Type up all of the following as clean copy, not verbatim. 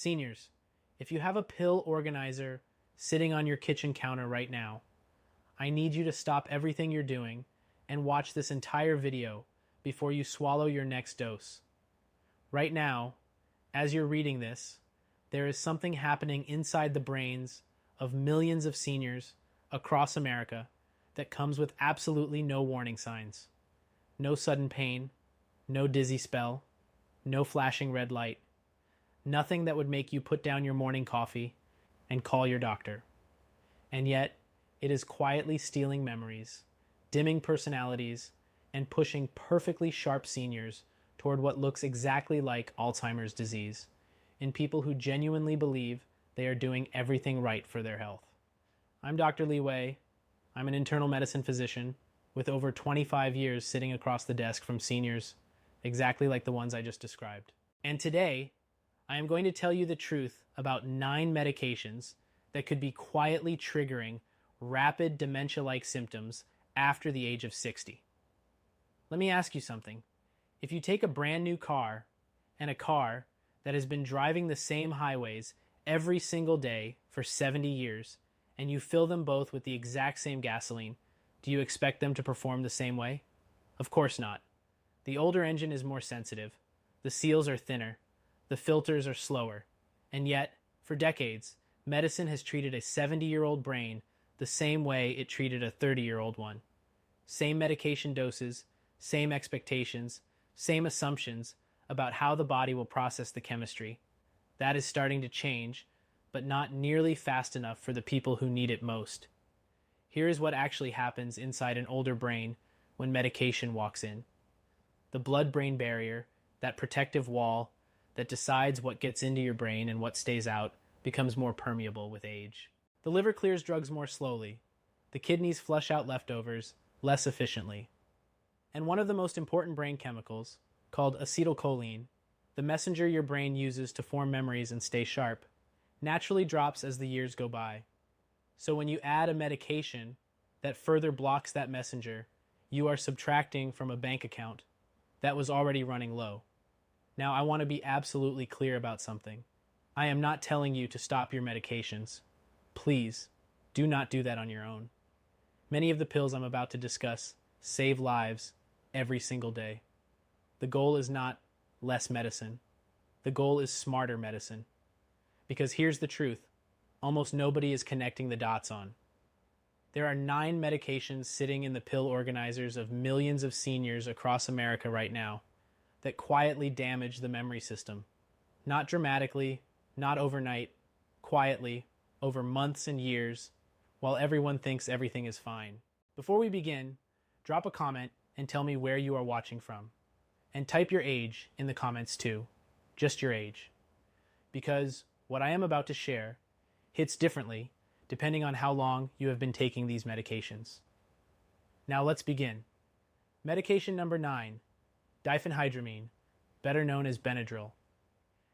Seniors, if you have a pill organizer sitting on your kitchen counter right now, I need you to stop everything you're doing and watch this entire video before you swallow your next dose. Right now, as you're reading this, there is something happening inside the brains of millions of seniors across America that comes with absolutely no warning signs. No sudden pain, no dizzy spell, no flashing red light. Nothing that would make you put down your morning coffee and call your doctor. And yet, it is quietly stealing memories, dimming personalities, and pushing perfectly sharp seniors toward what looks exactly like Alzheimer's disease in people who genuinely believe they are doing everything right for their health. I'm Dr. Lee Wei. I'm an internal medicine physician with over 25 years sitting across the desk from seniors exactly like the ones I just described. And today, I am going to tell you the truth about 9 medications that could be quietly triggering rapid dementia-like symptoms after the age of 60. Let me ask you something. If you take a brand new car and a car that has been driving the same highways every single day for 70 years, and you fill them both with the exact same gasoline, do you expect them to perform the same way? Of course not. The older engine is more sensitive, the seals are thinner, the filters are slower, and yet, for decades, medicine has treated a 70-year-old brain the same way it treated a 30-year-old one. Same medication doses, same expectations, same assumptions about how the body will process the chemistry. That is starting to change, but not nearly fast enough for the people who need it most. Here is what actually happens inside an older brain when medication walks in. The blood-brain barrier, that protective wall that decides what gets into your brain and what stays out, becomes more permeable with age. The liver clears drugs more slowly. The kidneys flush out leftovers less efficiently. And one of the most important brain chemicals, called acetylcholine, the messenger your brain uses to form memories and stay sharp, naturally drops as the years go by. So when you add a medication that further blocks that messenger, you are subtracting from a bank account that was already running low. Now, I want to be absolutely clear about something. I am not telling you to stop your medications. Please, do not do that on your own. Many of the pills I'm about to discuss save lives every single day. The goal is not less medicine. The goal is smarter medicine. Because here's the truth, almost nobody is connecting the dots on. There are 9 medications sitting in the pill organizers of millions of seniors across America right now that quietly damage the memory system. Not dramatically, not overnight, quietly, over months and years, while everyone thinks everything is fine. Before we begin, drop a comment and tell me where you are watching from. And type your age in the comments too, just your age. Because what I am about to share hits differently depending on how long you have been taking these medications. Now let's begin. Medication number 9, diphenhydramine, better known as Benadryl.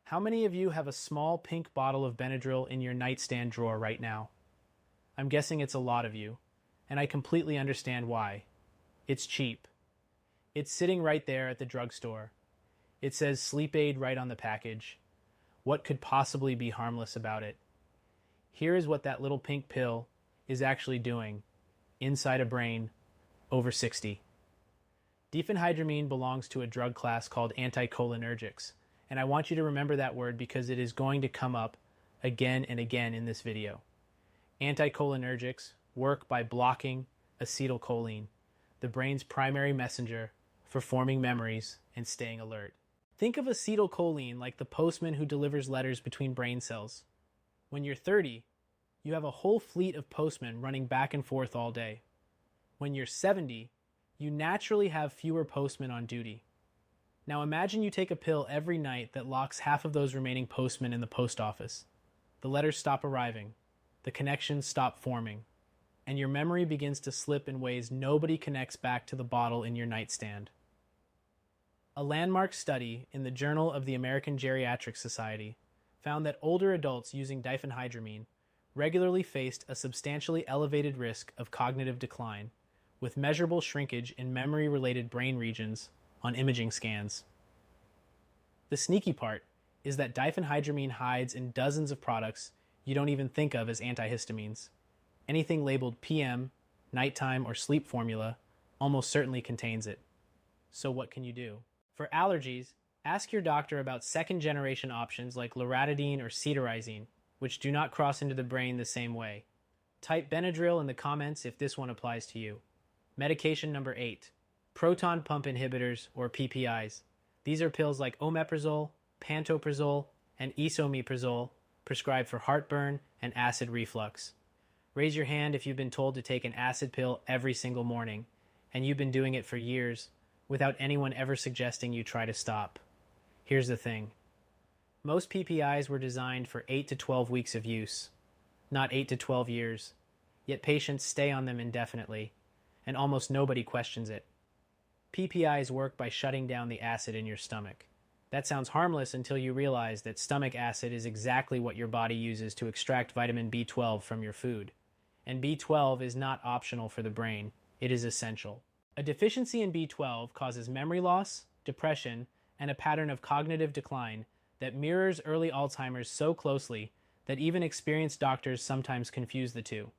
How many of you have a small pink bottle of Benadryl in your nightstand drawer right now? I'm guessing it's a lot of you, and I completely understand why. It's cheap. It's sitting right there at the drugstore. It says sleep aid right on the package. What could possibly be harmless about it? Here is what that little pink pill is actually doing inside a brain over 60. Diphenhydramine belongs to a drug class called anticholinergics, and I want you to remember that word because it is going to come up again and again in this video. Anticholinergics work by blocking acetylcholine, the brain's primary messenger for forming memories and staying alert. Think of acetylcholine like the postman who delivers letters between brain cells. When you're 30, you have a whole fleet of postmen running back and forth all day. When you're 70, you naturally have fewer postmen on duty. Now imagine you take a pill every night that locks half of those remaining postmen in the post office. The letters stop arriving, the connections stop forming, and your memory begins to slip in ways nobody connects back to the bottle in your nightstand. A landmark study in the Journal of the American Geriatric Society found that older adults using diphenhydramine regularly faced a substantially elevated risk of cognitive decline, with measurable shrinkage in memory-related brain regions on imaging scans. The sneaky part is that diphenhydramine hides in dozens of products you don't even think of as antihistamines. Anything labeled PM, nighttime, or sleep formula almost certainly contains it. So what can you do? For allergies, ask your doctor about second-generation options like loratadine or cetirizine, which do not cross into the brain the same way. Type Benadryl in the comments if this one applies to you. Medication number 8, proton pump inhibitors or PPIs. These are pills like omeprazole, pantoprazole, and esomeprazole prescribed for heartburn and acid reflux. Raise your hand if you've been told to take an acid pill every single morning, and you've been doing it for years without anyone ever suggesting you try to stop. Here's the thing. Most PPIs were designed for 8 to 12 weeks of use, not 8 to 12 years, yet patients stay on them indefinitely, and almost nobody questions it. PPIs work by shutting down the acid in your stomach. That sounds harmless until you realize that stomach acid is exactly what your body uses to extract vitamin B12 from your food. And B12 is not optional for the brain, it is essential. A deficiency in B12 causes memory loss, depression, and a pattern of cognitive decline that mirrors early Alzheimer's so closely that even experienced doctors sometimes confuse the two.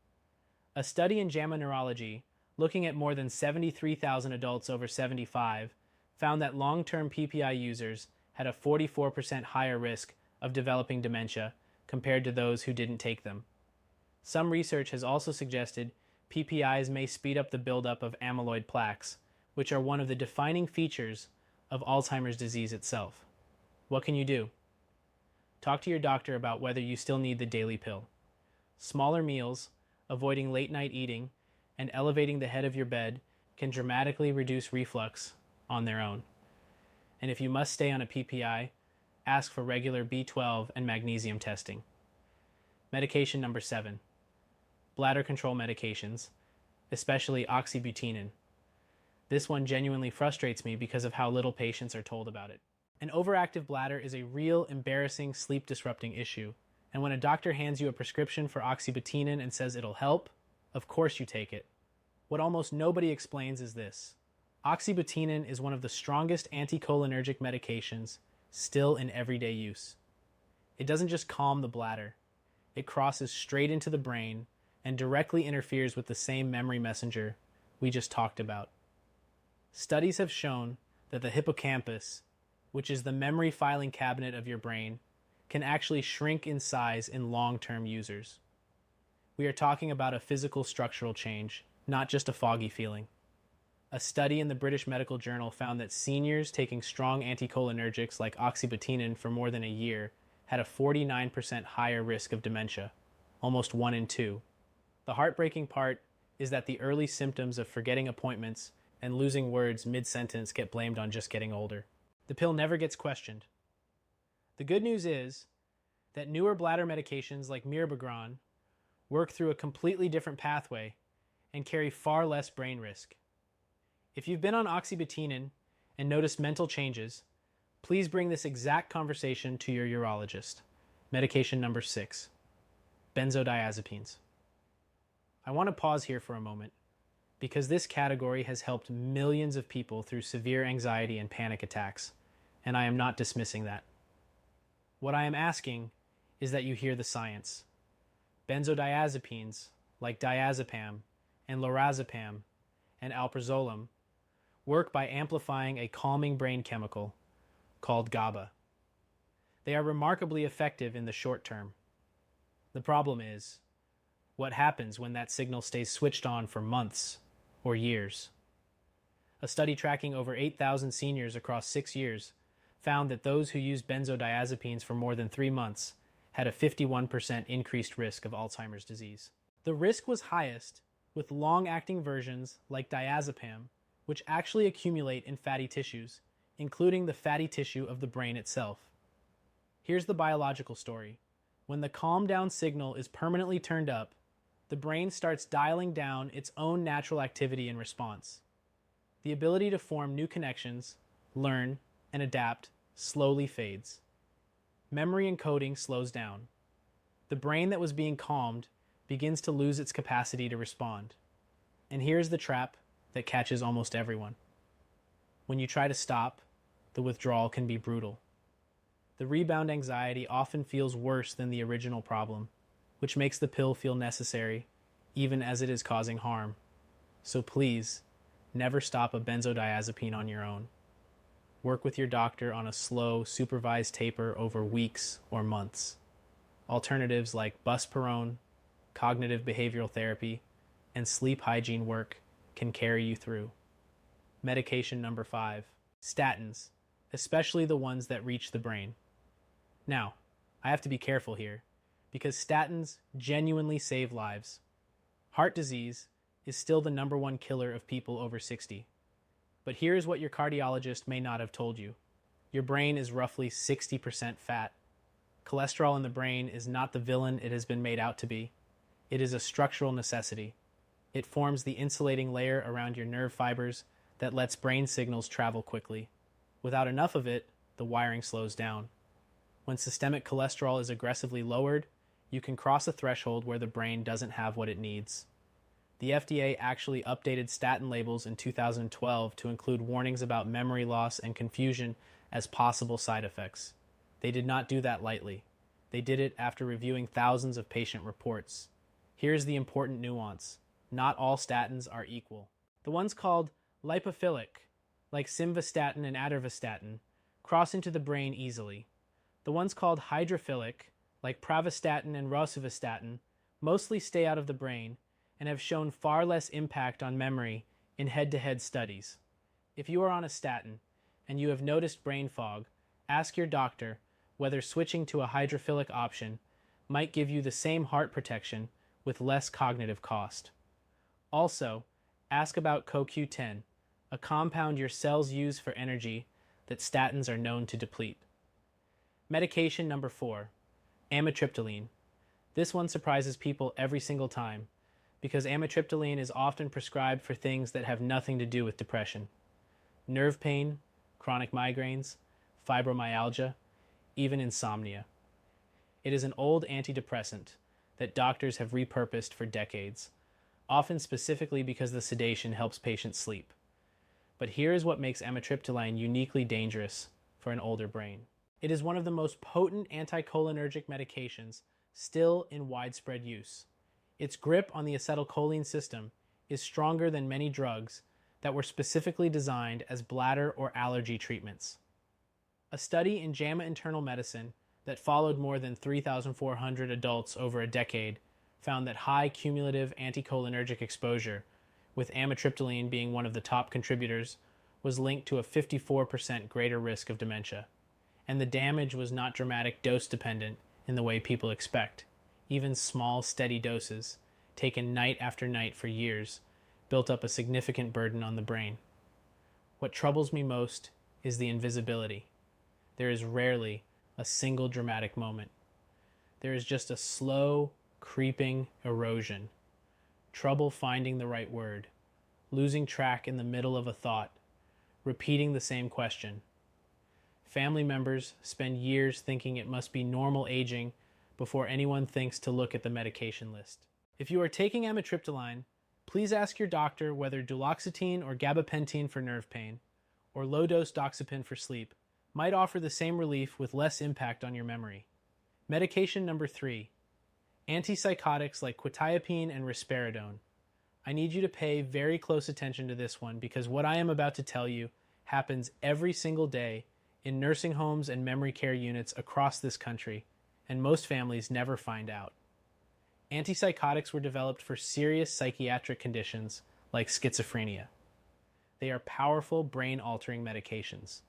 A study in JAMA Neurology, looking at more than 73,000 adults over 75, found that long-term PPI users had a 44% higher risk of developing dementia compared to those who didn't take them. Some research has also suggested PPIs may speed up the buildup of amyloid plaques, which are one of the defining features of Alzheimer's disease itself. What can you do? Talk to your doctor about whether you still need the daily pill. Smaller meals, avoiding late-night eating, and elevating the head of your bed can dramatically reduce reflux on their own. And if you must stay on a PPI, ask for regular B12 and magnesium testing. Medication number 7. Bladder control medications, especially oxybutynin. This one genuinely frustrates me because of how little patients are told about it. An overactive bladder is a real, embarrassing, sleep-disrupting issue, and when a doctor hands you a prescription for oxybutynin and says it'll help, of course you take it. What almost nobody explains is this. Oxybutynin is one of the strongest anticholinergic medications still in everyday use. It doesn't just calm the bladder. It crosses straight into the brain and directly interferes with the same memory messenger we just talked about. Studies have shown that the hippocampus, which is the memory filing cabinet of your brain, can actually shrink in size in long-term users. We are talking about a physical structural change, not just a foggy feeling. A study in the British Medical Journal found that seniors taking strong anticholinergics like oxybutynin for more than a year had a 49% higher risk of dementia, almost 1 in 2. The heartbreaking part is that the early symptoms of forgetting appointments and losing words mid-sentence get blamed on just getting older. The pill never gets questioned. The good news is that newer bladder medications like mirabegron work through a completely different pathway and carry far less brain risk. If you've been on oxybutynin and noticed mental changes, please bring this exact conversation to your urologist. Medication number 6, benzodiazepines. I want to pause here for a moment because this category has helped millions of people through severe anxiety and panic attacks, and I am not dismissing that. What I am asking is that you hear the science. Benzodiazepines, like diazepam and lorazepam and alprazolam, work by amplifying a calming brain chemical called GABA. They are remarkably effective in the short term. The problem is, what happens when that signal stays switched on for months or years? A study tracking over 8,000 seniors across 6 years found that those who used benzodiazepines for more than 3 months had a 51% increased risk of Alzheimer's disease. The risk was highest with long-acting versions like diazepam, which actually accumulate in fatty tissues, including the fatty tissue of the brain itself. Here's the biological story. When the calm down signal is permanently turned up, the brain starts dialing down its own natural activity in response. The ability to form new connections, learn, and adapt slowly fades. Memory encoding slows down. The brain that was being calmed begins to lose its capacity to respond. And here's the trap that catches almost everyone. When you try to stop, the withdrawal can be brutal. The rebound anxiety often feels worse than the original problem, which makes the pill feel necessary, even as it is causing harm. So please, never stop a benzodiazepine on your own. Work with your doctor on a slow, supervised taper over weeks or months. Alternatives like busperon, cognitive behavioral therapy, and sleep hygiene work can carry you through. Medication number 5, statins, especially the ones that reach the brain. Now, I have to be careful here, because statins genuinely save lives. Heart disease is still the number one killer of people over 60. But here's what your cardiologist may not have told you. Your brain is roughly 60% fat. Cholesterol in the brain is not the villain it has been made out to be. It is a structural necessity. It forms the insulating layer around your nerve fibers that lets brain signals travel quickly. Without enough of it, the wiring slows down. When systemic cholesterol is aggressively lowered, you can cross a threshold where the brain doesn't have what it needs. The FDA actually updated statin labels in 2012 to include warnings about memory loss and confusion as possible side effects. They did not do that lightly. They did it after reviewing thousands of patient reports. Here's the important nuance. Not all statins are equal. The ones called lipophilic, like simvastatin and atorvastatin, cross into the brain easily. The ones called hydrophilic, like pravastatin and rosuvastatin, mostly stay out of the brain and have shown far less impact on memory in head-to-head studies. If you are on a statin and you have noticed brain fog, ask your doctor whether switching to a hydrophilic option might give you the same heart protection with less cognitive cost. Also, ask about CoQ10, a compound your cells use for energy that statins are known to deplete. Medication number 4, amitriptyline. This one surprises people every single time, because amitriptyline is often prescribed for things that have nothing to do with depression. Nerve pain, chronic migraines, fibromyalgia, even insomnia. It is an old antidepressant that doctors have repurposed for decades, often specifically because the sedation helps patients sleep. But here is what makes amitriptyline uniquely dangerous for an older brain. It is one of the most potent anticholinergic medications still in widespread use. Its grip on the acetylcholine system is stronger than many drugs that were specifically designed as bladder or allergy treatments. A study in JAMA Internal Medicine that followed more than 3,400 adults over a decade found that high cumulative anticholinergic exposure, with amitriptyline being one of the top contributors, was linked to a 54% greater risk of dementia. And the damage was not dramatic dose dependent in the way people expect. Even small, steady doses, taken night after night for years, built up a significant burden on the brain. What troubles me most is the invisibility. There is rarely a single dramatic moment. There is just a slow, creeping erosion, trouble finding the right word, losing track in the middle of a thought, repeating the same question. Family members spend years thinking it must be normal aging before anyone thinks to look at the medication list. If you are taking amitriptyline, please ask your doctor whether duloxetine or gabapentin for nerve pain, or low-dose doxepin for sleep, might offer the same relief with less impact on your memory. Medication number 3, antipsychotics like quetiapine and risperidone. I need you to pay very close attention to this one because what I am about to tell you happens every single day in nursing homes and memory care units across this country, and most families never find out. Antipsychotics were developed for serious psychiatric conditions like schizophrenia. They are powerful brain-altering medications.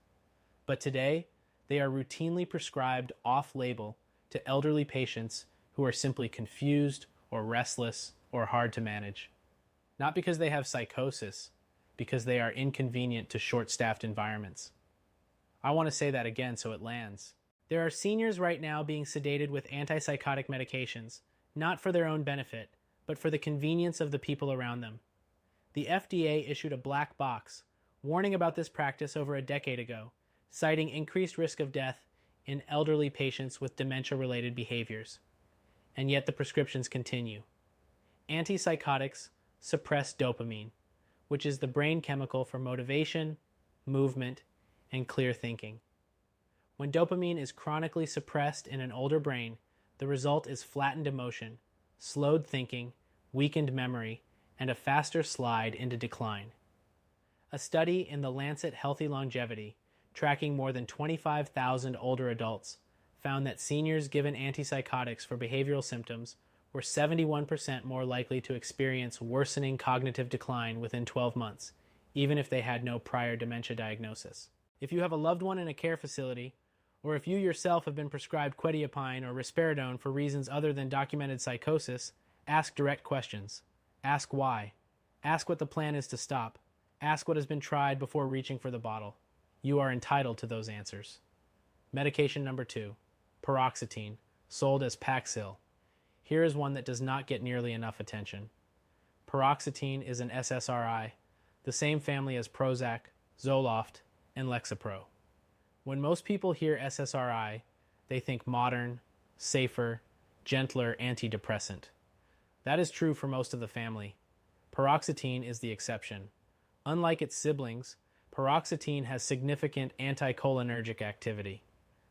But today, they are routinely prescribed off-label to elderly patients who are simply confused or restless or hard to manage. Not because they have psychosis, because they are inconvenient to short-staffed environments. I want to say that again so it lands. There are seniors right now being sedated with antipsychotic medications, not for their own benefit, but for the convenience of the people around them. The FDA issued a black box warning about this practice over a decade ago, citing increased risk of death in elderly patients with dementia-related behaviors. And yet the prescriptions continue. Antipsychotics suppress dopamine, which is the brain chemical for motivation, movement, and clear thinking. When dopamine is chronically suppressed in an older brain, the result is flattened emotion, slowed thinking, weakened memory, and a faster slide into decline. A study in the Lancet Healthy Longevity, tracking more than 25,000 older adults, found that seniors given antipsychotics for behavioral symptoms were 71% more likely to experience worsening cognitive decline within 12 months, even if they had no prior dementia diagnosis. If you have a loved one in a care facility, or if you yourself have been prescribed quetiapine or risperidone for reasons other than documented psychosis, ask direct questions. Ask why. Ask what the plan is to stop. Ask what has been tried before reaching for the bottle. You are entitled to those answers. Medication number 2, paroxetine, sold as Paxil. Here is one that does not get nearly enough attention. Paroxetine is an SSRI, the same family as Prozac, Zoloft, and Lexapro. When most people hear SSRI, they think modern, safer, gentler antidepressant. That is true for most of the family. Paroxetine is the exception. Unlike its siblings, paroxetine has significant anticholinergic activity.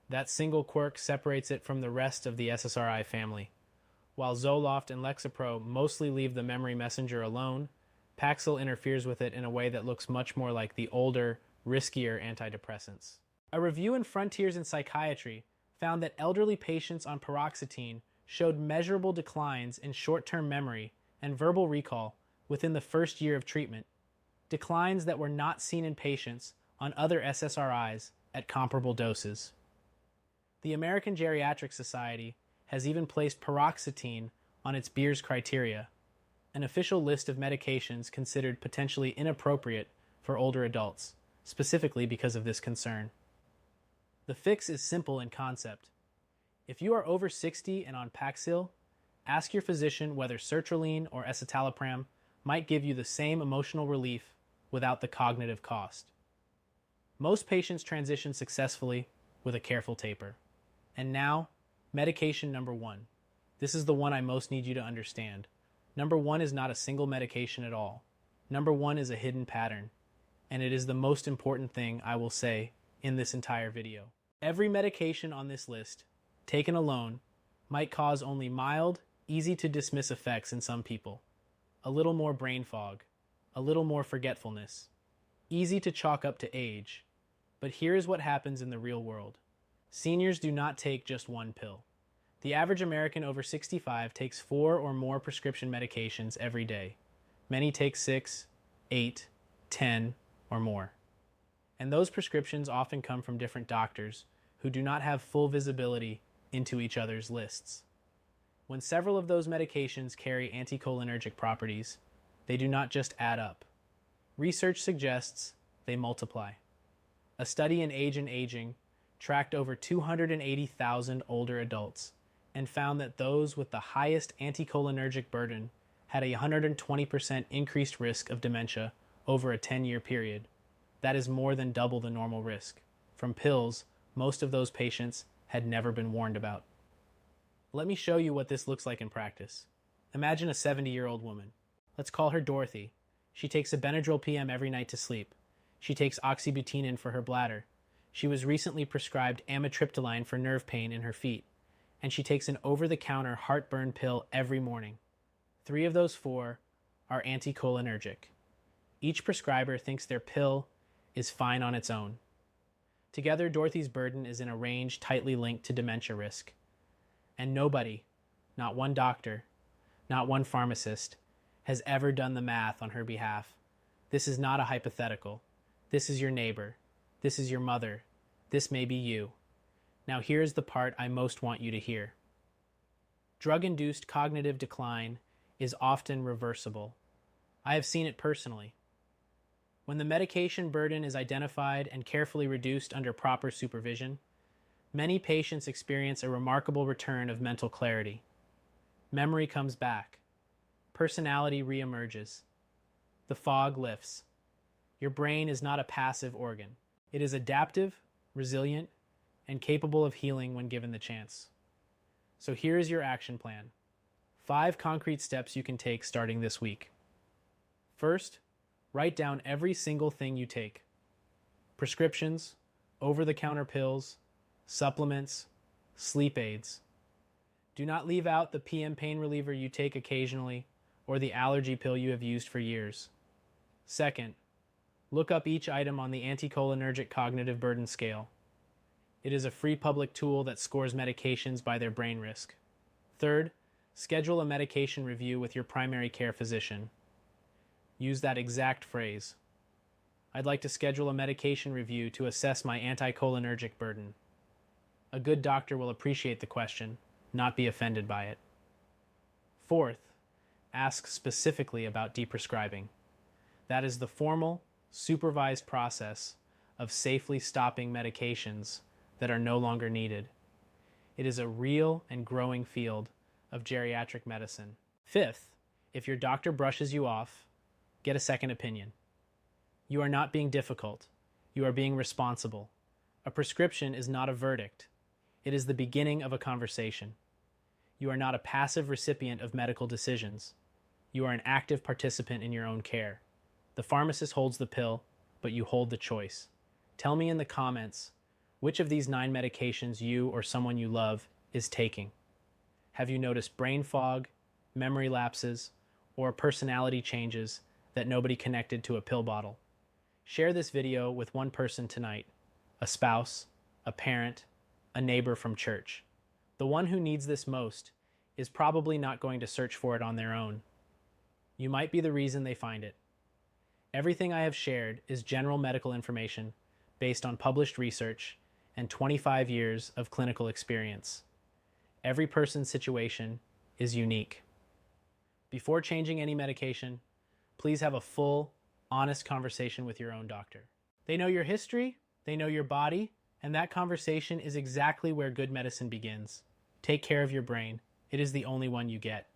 That single quirk separates it from the rest of the SSRI family. While Zoloft and Lexapro mostly leave the memory messenger alone, Paxil interferes with it in a way that looks much more like the older, riskier antidepressants. A review in Frontiers in Psychiatry found that elderly patients on paroxetine showed measurable declines in short-term memory and verbal recall within the first year of treatment, declines that were not seen in patients on other SSRIs at comparable doses. The American Geriatric Society has even placed paroxetine on its Beers criteria, an official list of medications considered potentially inappropriate for older adults, specifically because of this concern. The fix is simple in concept. If you are over 60 and on Paxil, ask your physician whether sertraline or escitalopram might give you the same emotional relief without the cognitive cost. Most patients transition successfully with a careful taper. And now, medication number 1. This is the one I most need you to understand. Number 1 is not a single medication at all. Number 1 is a hidden pattern, and it is the most important thing I will say in this entire video. Every medication on this list, taken alone, might cause only mild, easy-to-dismiss effects in some people. A little more brain fog, a little more forgetfulness. Easy to chalk up to age. But here is what happens in the real world. Seniors do not take just one pill. The average American over 65 takes 4 or more prescription medications every day. Many take 6, 8, 10, or more. And those prescriptions often come from different doctors who do not have full visibility into each other's lists. When several of those medications carry anticholinergic properties, they do not just add up. Research suggests they multiply. A study in Age and Aging tracked over 280,000 older adults and found that those with the highest anticholinergic burden had a 120% increased risk of dementia over a 10-year period. That is more than double the normal risk. From pills, most of those patients had never been warned about. Let me show you what this looks like in practice. Imagine a 70-year-old woman. Let's call her Dorothy. She takes a Benadryl PM every night to sleep. She takes oxybutynin for her bladder. She was recently prescribed amitriptyline for nerve pain in her feet. And she takes an over-the-counter heartburn pill every morning. 3 of those 4 are anticholinergic. Each prescriber thinks their pill is fine on its own. Together, Dorothy's burden is in a range tightly linked to dementia risk. And nobody, not one doctor, not one pharmacist, has ever done the math on her behalf. This is not a hypothetical. This is your neighbor. This is your mother. This may be you. Now here's the part I most want you to hear. Drug-induced cognitive decline is often reversible. I have seen it personally. When the medication burden is identified and carefully reduced under proper supervision, many patients experience a remarkable return of mental clarity. Memory comes back. Personality reemerges. The fog lifts. Your brain is not a passive organ. It is adaptive, resilient, and capable of healing when given the chance. So here is your action plan. 5 concrete steps you can take starting this week. First, write down every single thing you take. Prescriptions, over-the-counter pills, supplements, sleep aids. Do not leave out the PM pain reliever you take occasionally or the allergy pill you have used for years. Second, look up each item on the Anticholinergic Cognitive Burden Scale. It is a free public tool that scores medications by their brain risk. Third, schedule a medication review with your primary care physician. Use that exact phrase. I'd like to schedule a medication review to assess my anticholinergic burden. A good doctor will appreciate the question, not be offended by it. Fourth, ask specifically about deprescribing. That is the formal, supervised process of safely stopping medications that are no longer needed. It is a real and growing field of geriatric medicine. Fifth, if your doctor brushes you off, get a second opinion. You are not being difficult. You are being responsible. A prescription is not a verdict. It is the beginning of a conversation. You are not a passive recipient of medical decisions. You are an active participant in your own care. The pharmacist holds the pill, but you hold the choice. Tell me in the comments which of these 9 medications you or someone you love is taking. Have you noticed brain fog, memory lapses, or personality changes that nobody connected to a pill bottle? Share this video with one person tonight, a spouse, a parent, a neighbor from church. The one who needs this most is probably not going to search for it on their own. You might be the reason they find it. Everything I have shared is general medical information based on published research and 25 years of clinical experience. Every person's situation is unique. Before changing any medication, please have a full, honest conversation with your own doctor. They know your history, they know your body, and that conversation is exactly where good medicine begins. Take care of your brain. It is the only one you get.